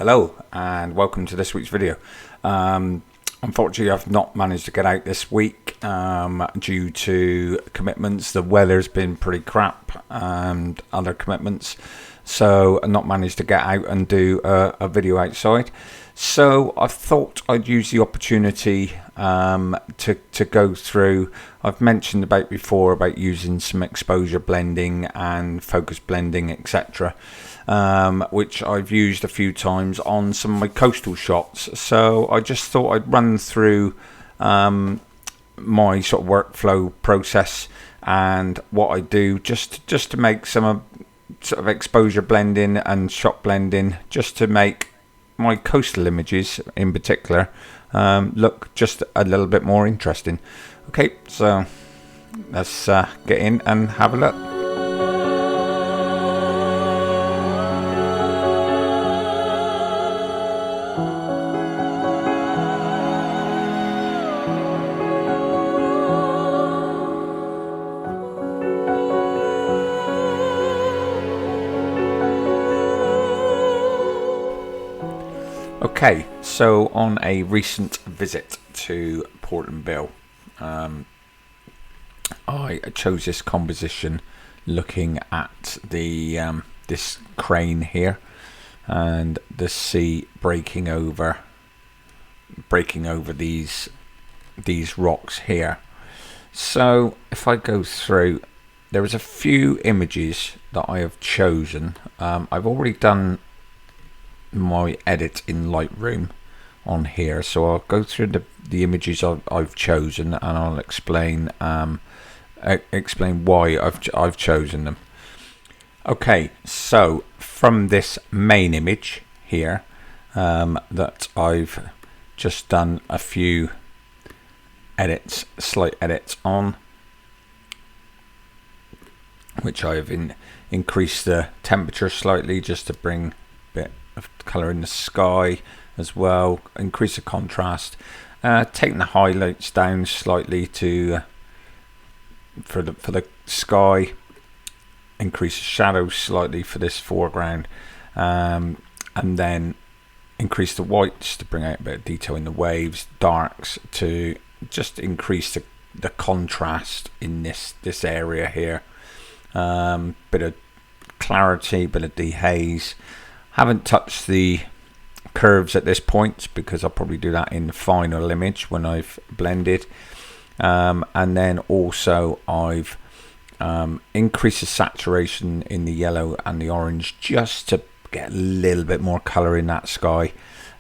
Hello and welcome to this week's video. Unfortunately, I've not managed to get out this week due to commitments. The weather's been pretty crap and other commitments, so I've not managed to get out and do a video outside. So I thought I'd use the opportunity to go through. I've mentioned before about using some exposure blending and focus blending, etc. Which I've used a few times on some of my coastal shots. So I just thought I'd run through my sort of workflow process and what I do just to make some sort of exposure blending and shot blending, just to make my coastal images in particular look just a little bit more interesting. Okay, so let's get in and have a look. Okay, so on a recent visit to Portland Bill, I chose this composition looking at the this crane here and the sea breaking over these rocks here. So if I go through, there is a few images that I have chosen. I've already done my edit in Lightroom on here, so I'll go through the images I've chosen, and I'll explain why I've chosen them. Okay, so from this main image here that I've just done a few slight edits on, which I've increased the temperature slightly just to bring a bit of color in the sky as well, increase the contrast, taking the highlights down slightly to for the sky, increase the shadows slightly for this foreground, and then increase the whites to bring out a bit of detail in the waves, darks to just increase the contrast in this area here, bit of clarity, bit of dehaze. Haven't touched the curves at this point because I'll probably do that in the final image when I've blended, and then also I've increased the saturation in the yellow and the orange just to get a little bit more color in that sky,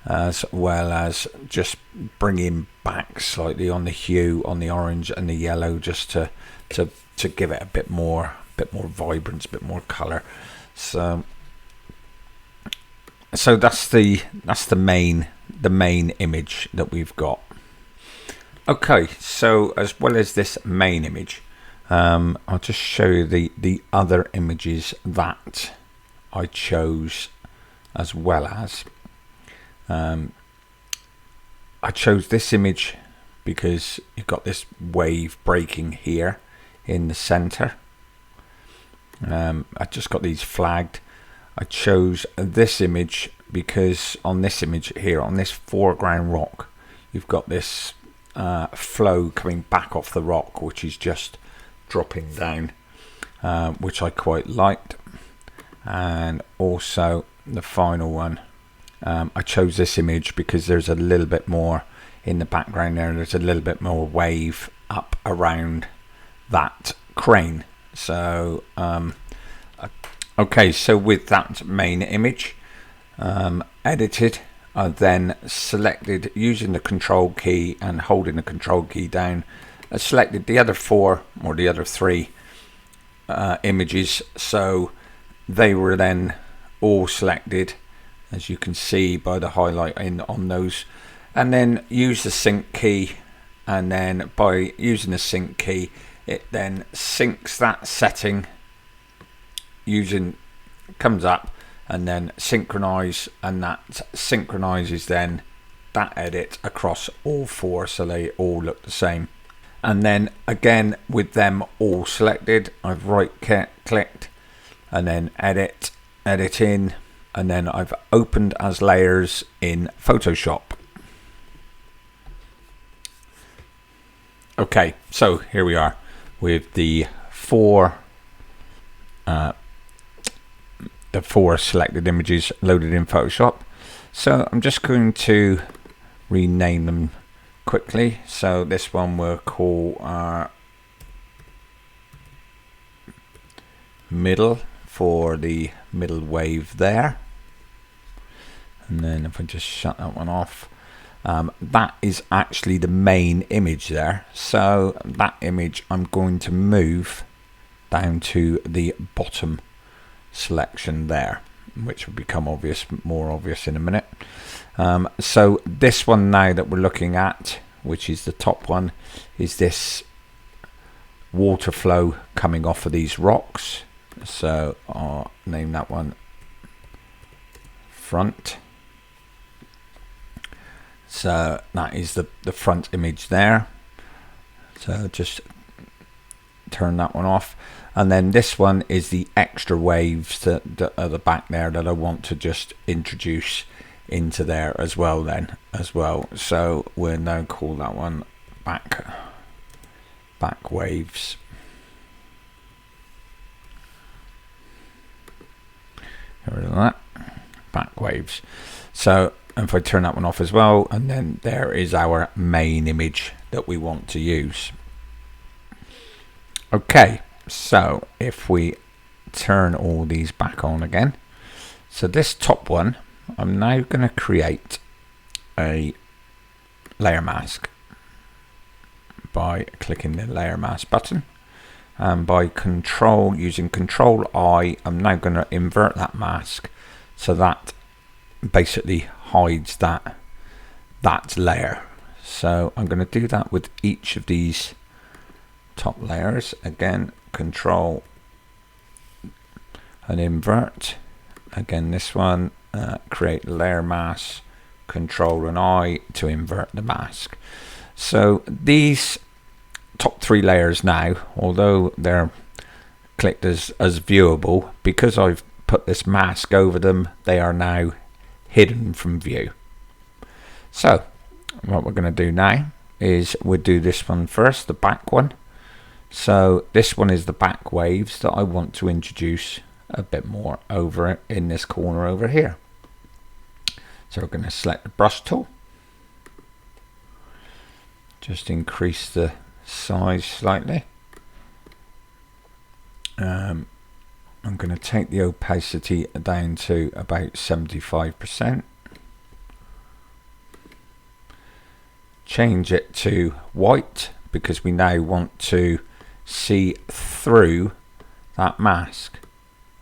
as well as just bringing back slightly on the hue on the orange and the yellow, just to give it a bit more vibrance, a bit more color. So that's the main image that we've got. Okay, so as well as this main image, I'll just show you the other images that I chose, as well as I chose this image because you've got this wave breaking here in the center. I just got these flagged. I chose this image because on this image here, on this foreground rock, you've got this flow coming back off the rock, which is just dropping down, which I quite liked. And also the final one, I chose this image because there's a little bit more in the background there. There's a little bit more wave up around that crane. So okay, so with that main image edited, I then selected, using the control key and holding the control key down, I selected the other four or the other three images, so they were then all selected, as you can see by the highlight on those, and then use the sync key, and then by using the sync key it then syncs that setting, comes up and then synchronize, and that synchronizes then that edit across all four, so they all look the same. And then again, with them all selected, I've right clicked and then edit in, and then I've opened as layers in Photoshop. Okay, so here we are with the four selected images loaded in Photoshop. So I'm just going to rename them quickly. So this one we'll call our middle for the middle wave there. And then if I just shut that one off, that is actually the main image there. So that image I'm going to move down to the bottom selection there, which will become more obvious in a minute. So this one now that we're looking at, which is the top one, is this water flow coming off of these rocks. So I'll name that one front. So that is the front image there. So just turn that one off. And then this one is the extra waves that are the back there that I want to just introduce into there as well So we'll now call that one back waves. Get rid of that. Back waves. So if I turn that one off as well, and then there is our main image that we want to use. Okay, so if we turn all these back on again, so this top one, I'm now going to create a layer mask by clicking the layer mask button, and by using Control I, I'm now going to invert that mask so that basically hides that layer. So I'm going to do that with each of these top layers. Again, Control and invert. Again, this one, create layer mask, Control and I to invert the mask. So these top three layers now, although they're clicked as viewable, because I've put this mask over them, they are now hidden from view. So what we're going to do now is we'll do this one first, the back one. So this one is the back waves that I want to introduce a bit more over in this corner over here. So we're going to select the brush tool, just increase the size slightly. I'm going to take the opacity down to about 75%. Change it to white because we now want to see through that mask.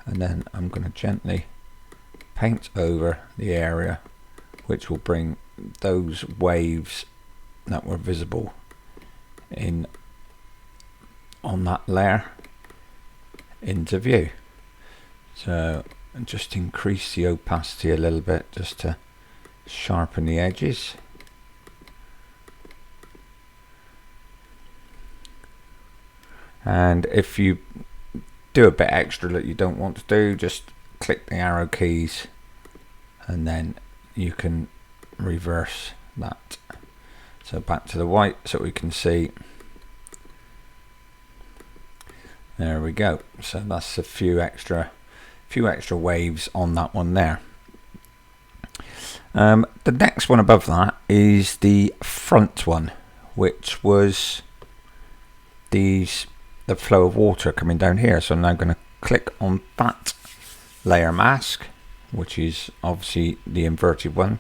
And then I'm going to gently paint over the area which will bring those waves that were visible in on that layer into view. So just increase the opacity a little bit just to sharpen the edges. And if you do a bit extra that you don't want to do, just click the arrow keys and then you can reverse that. So back to the white so we can see. There we go. So that's a few extra waves on that one there. The next one above that is the front one, which was the flow of water coming down here. So I'm now going to click on that layer mask, which is obviously the inverted one,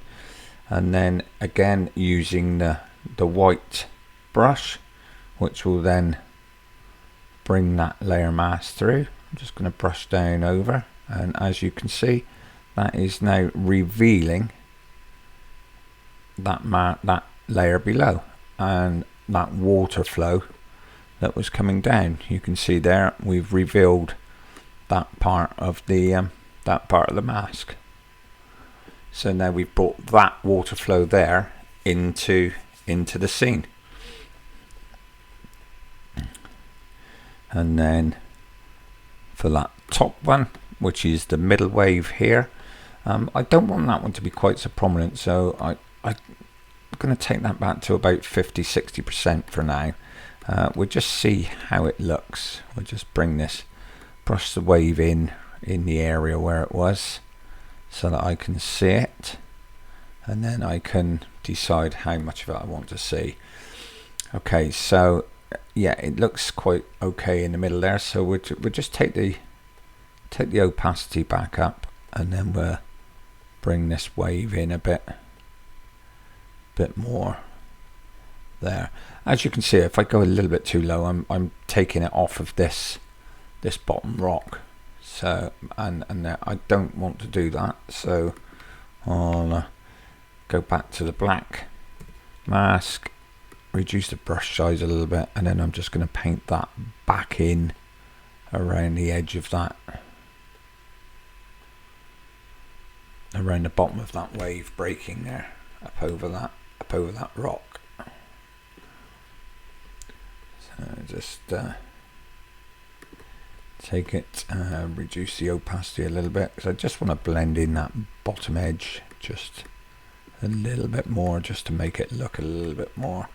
and then again using the white brush, which will then bring that layer mask through. I'm just going to brush down over, and as you can see, that is now revealing that layer below and that water flow that was coming down. You can see there we've revealed that part of the mask. So now we've brought that water flow there into the scene. And then for that top one, which is the middle wave here, I don't want that one to be quite so prominent, so I'm going to take that back to about 50-60% for now. We'll just see how it looks. We'll just bring this, brush the wave in the area where it was so that I can see it, and then I can decide how much of it I want to see. Okay, so yeah, it looks quite okay in the middle there, so we'll just take the opacity back up, and then we'll bring this wave in a bit more there. As you can see, if I go a little bit too low, I'm taking it off of this bottom rock, so and I don't want to do that, so I'll go back to the black mask, reduce the brush size a little bit, and then I'm just going to paint that back in around the edge of that, around the bottom of that wave breaking there, up over that rock. So just take it, reduce the opacity a little bit, because I just want to blend in that bottom edge just a little bit more, just to make it look a little bit more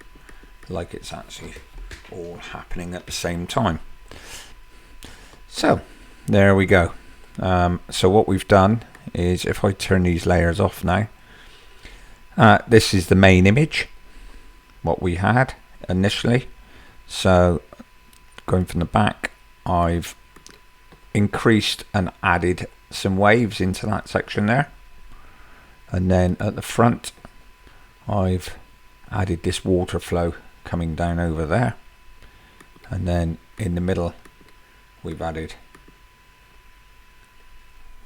like it's actually all happening at the same time. So there we go. So what we've done is, if I turn these layers off now, this is the main image, what we had initially. So going from the back, I've increased and added some waves into that section there, and then at the front I've added this water flow coming down over there, and then in the middle we've added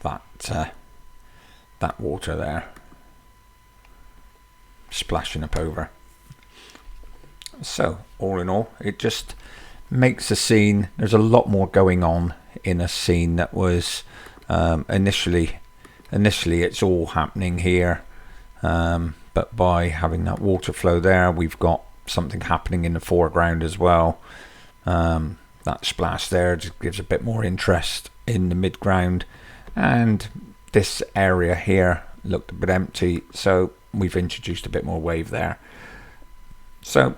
that water there splashing up over. So all in all, it just makes the scene, there's a lot more going on in a scene that was initially it's all happening here, but by having that water flow there, we've got something happening in the foreground as well. That splash there just gives a bit more interest in the midground, and this area here looked a bit empty, so we've introduced a bit more wave there. So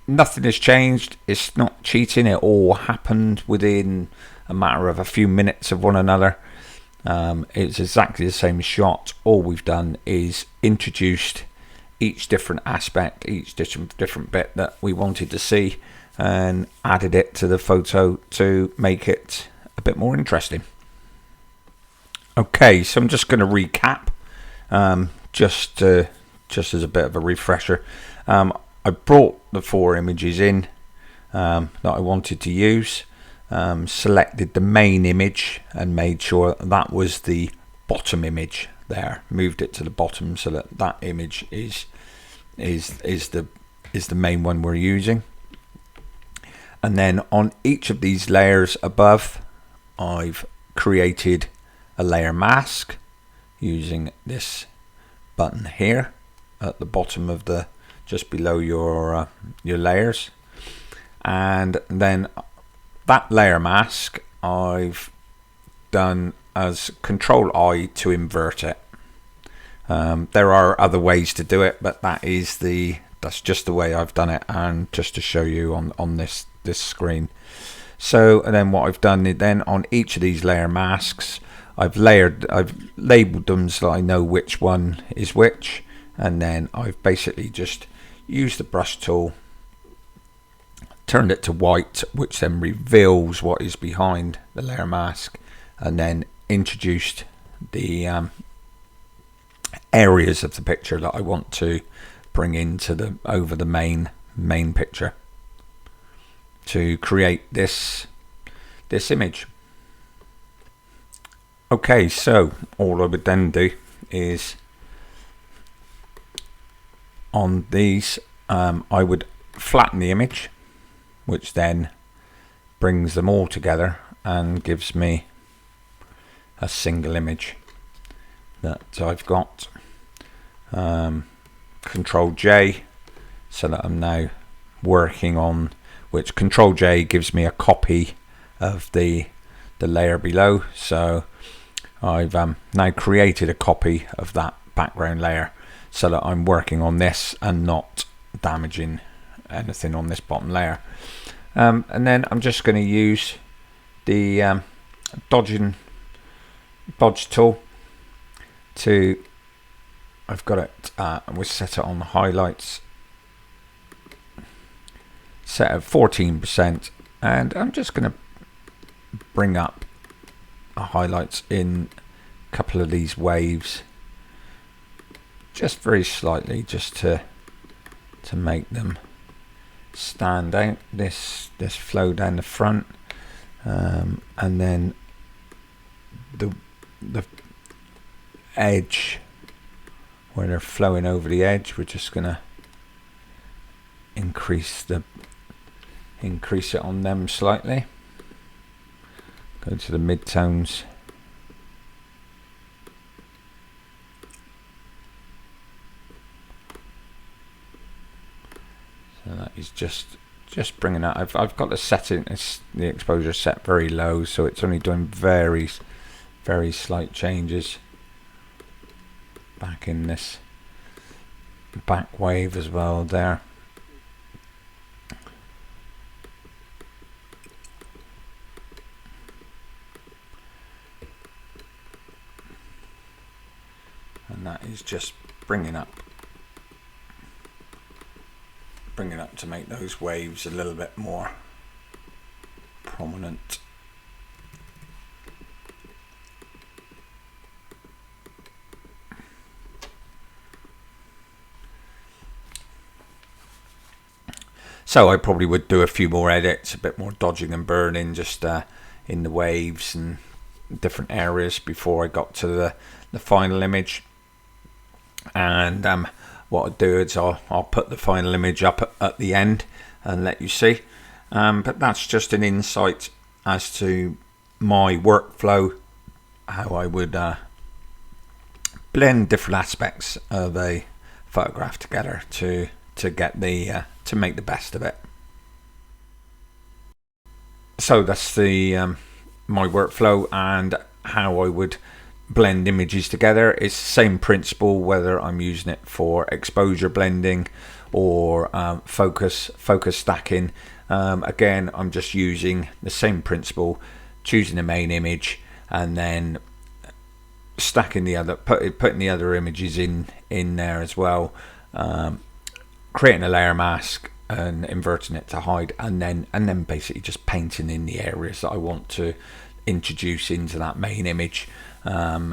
nothing has changed, it's not cheating, it all happened within a matter of a few minutes of one another. It's exactly the same shot. All we've done is introduced each different aspect, each different bit that we wanted to see, and added it to the photo to make it a bit more interesting. Okay, so I'm just going to recap, just as a bit of a refresher. I brought the 4 images in that I wanted to use, selected the main image and made sure that was the bottom image there, moved it to the bottom so that image is the main one we're using. And then on each of these layers above, I've created a layer mask using this button here at the bottom of the, just below your layers. And then that layer mask I've done as Control-I to invert it. There are other ways to do it, but that's just the way I've done it, and just to show you on this screen. So, and then what I've done then on each of these layer masks, I've labeled them so I know which one is which, and then I've basically just used the brush tool, turned it to white, which then reveals what is behind the layer mask, and then introduced the areas of the picture that I want to bring into over the main picture to create this image. Okay, so all I would then do is on these, I would flatten the image, which then brings them all together and gives me a single image that I've got. Control J, so that I'm now working on, which Control J gives me a copy of the layer below. So I've now created a copy of that background layer so that I'm working on this and not damaging anything on this bottom layer. And then I'm just going to use the dodge tool to, I've got it, we set it on the highlights, set at 14%, and I'm just going to bring up highlights in a couple of these waves, just very slightly, just to make them stand out. This flow down the front, and then the edge where they're flowing over the edge, we're just gonna increase it on them slightly. Go to the mid-tones. So that is just bringing that. I've got the setting, the exposure set very low, so it's only doing very slight changes back in this back wave as well there. And that is just bringing up to make those waves a little bit more prominent. So I probably would do a few more edits, a bit more dodging and burning, just in the waves and different areas before I got to the final image. And what I'll do is I'll put the final image up at the end and let you see. But that's just an insight as to my workflow, how I would blend different aspects of a photograph together to get the to make the best of it. So that's the my workflow and how I would blend images together. It's the same principle whether I'm using it for exposure blending or focus stacking. Again, I'm just using the same principle, choosing the main image and then stacking the other, putting the other images in there as well, creating a layer mask and inverting it to hide, and then basically just painting in the areas that I want to introduce into that main image,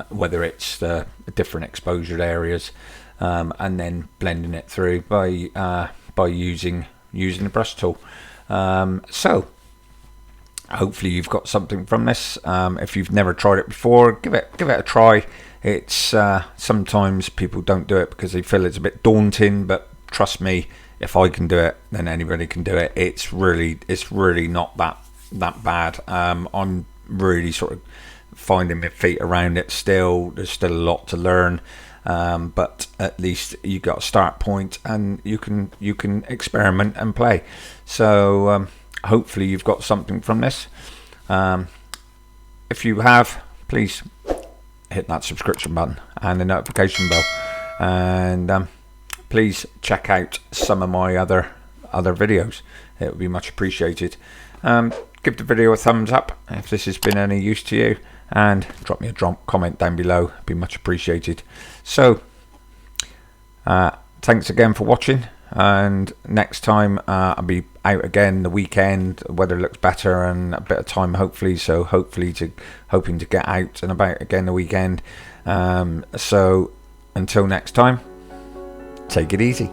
whether it's the different exposure areas, and then blending it through by using the brush tool. So hopefully you've got something from this. If you've never tried it before, give it a try. It's sometimes people don't do it because they feel it's a bit daunting, but trust me, if I can do it, then anybody can do it. It's really not that bad. I'm really sort of finding my feet around it still. There's still a lot to learn, but at least you got a start point and you can experiment and play. So hopefully you've got something from this. If you have, please hit that subscription button and the notification bell, and please check out some of my other videos. It would be much appreciated. Give the video a thumbs up if this has been any use to you, and drop me a comment down below. It'd be much appreciated. So thanks again for watching, and next time I'll be out again the weekend. The weather looks better and a bit of time hopefully, so hoping to get out and about again the weekend. So until next time, take it easy.